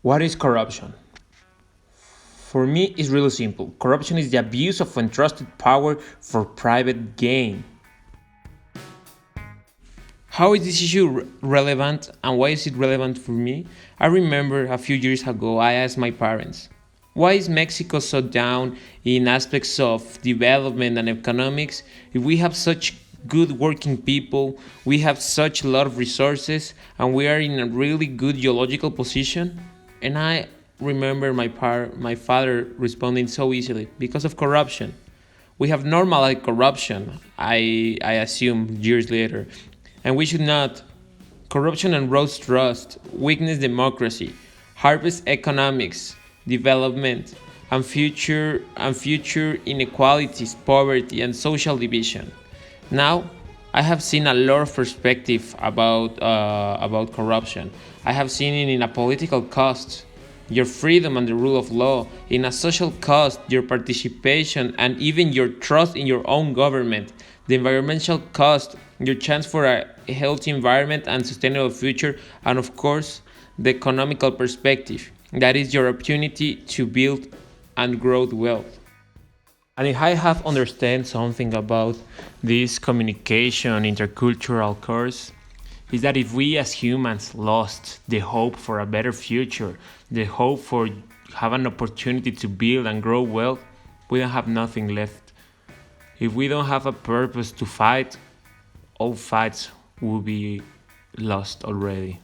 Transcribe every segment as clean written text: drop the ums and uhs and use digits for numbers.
What is corruption? For me, it's really simple. Corruption is the abuse of entrusted power for private gain. How is this issue relevant and why is it relevant for me? I remember a few years ago I asked my parents, why is Mexico so down in aspects of development and economics if we have such good working people, we have such a lot of resources, and we are in a really good geological position? And I remember my father responding so easily because of corruption. We have normalized corruption, I assume, years later. And we should not. Corruption erodes trust, weakens democracy, harvests economics, development, and future inequalities, poverty, and social division. Now, I have seen a lot of perspective about corruption. I have seen it in a political cost, your freedom and the rule of law, in a social cost, your participation and even your trust in your own government, the environmental cost, your chance for a healthy environment and sustainable future, and of course, the economical perspective, that is your opportunity to build and grow wealth. And if I have understand something about this communication intercultural course, is that if we as humans lost the hope for a better future, the hope for have an opportunity to build and grow wealth, we don't have nothing left. If we don't have a purpose to fight, all fights will be lost already.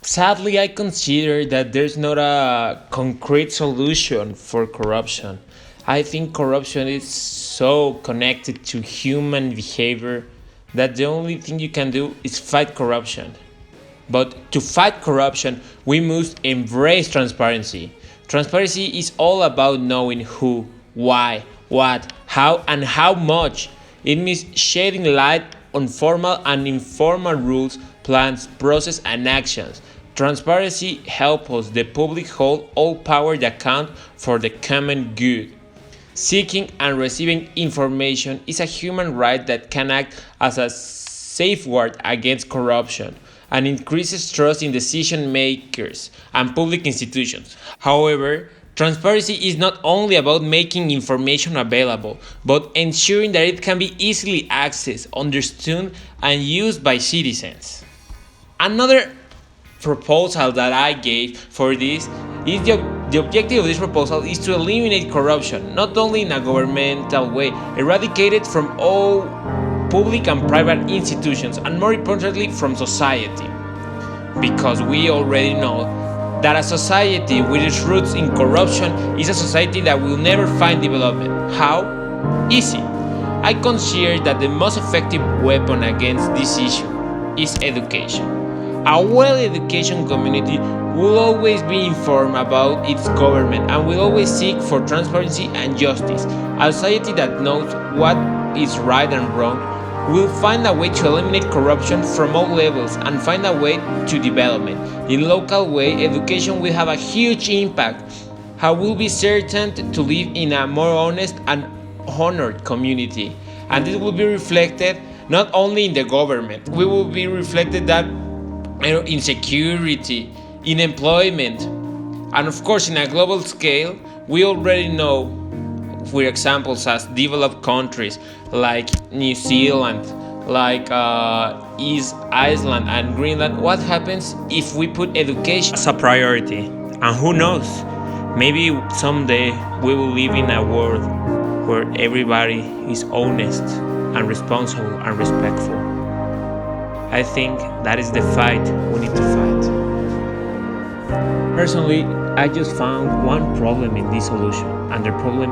Sadly, I consider that there's not a concrete solution for corruption. I think corruption is so connected to human behavior that the only thing you can do is fight corruption. But to fight corruption, we must embrace transparency. Transparency is all about knowing who, why, what, how, and how much. It means shedding light on formal and informal rules, plans, process, and actions. Transparency helps us, the public, hold all power to account for the common good. Seeking and receiving information is a human right that can act as a safeguard against corruption and increases trust in decision makers and public institutions. However, transparency is not only about making information available, but ensuring that it can be easily accessed, understood, and used by citizens. Another proposal that I gave for this is the objective of this proposal is to eliminate corruption, not only in a governmental way, eradicate it from all public and private institutions, and more importantly, from society. Because we already know that a society with its roots in corruption is a society that will never find development. How? Easy. I consider that the most effective weapon against this issue is education. A well-educated community will always be informed about its government and will always seek for transparency and justice. A society that knows what is right and wrong will find a way to eliminate corruption from all levels and find a way to development. In local way, education will have a huge impact. How will be certain to live in a more honest and honored community. And this will be reflected not only in the government, we will be reflected that in security, in employment, and of course in a global scale. We already know, for examples as developed countries like New Zealand, like East Iceland and Greenland, what happens if we put education as a priority. And who knows, maybe someday we will live in a world where everybody is honest and responsible and respectful. I think that is the fight we need to fight. Personally, I just found one problem in this solution, and the problem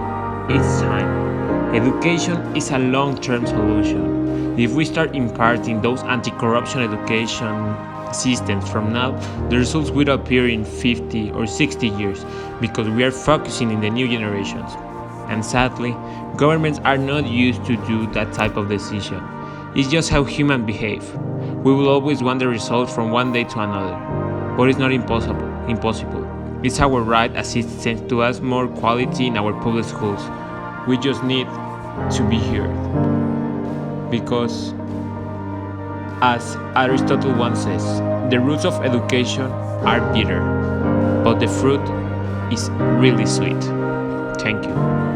is time. Education is a long-term solution. If we start imparting those anti-corruption education systems from now, the results will appear in 50 or 60 years because we are focusing in the new generations. And sadly, governments are not used to do that type of decision. It's just how humans behave. We will always want the result from one day to another. But it's not impossible. It's our right as citizens to ask more quality in our public schools. We just need to be heard. Because, as Aristotle once says, The roots of education are bitter, but the fruit is really sweet. Thank you.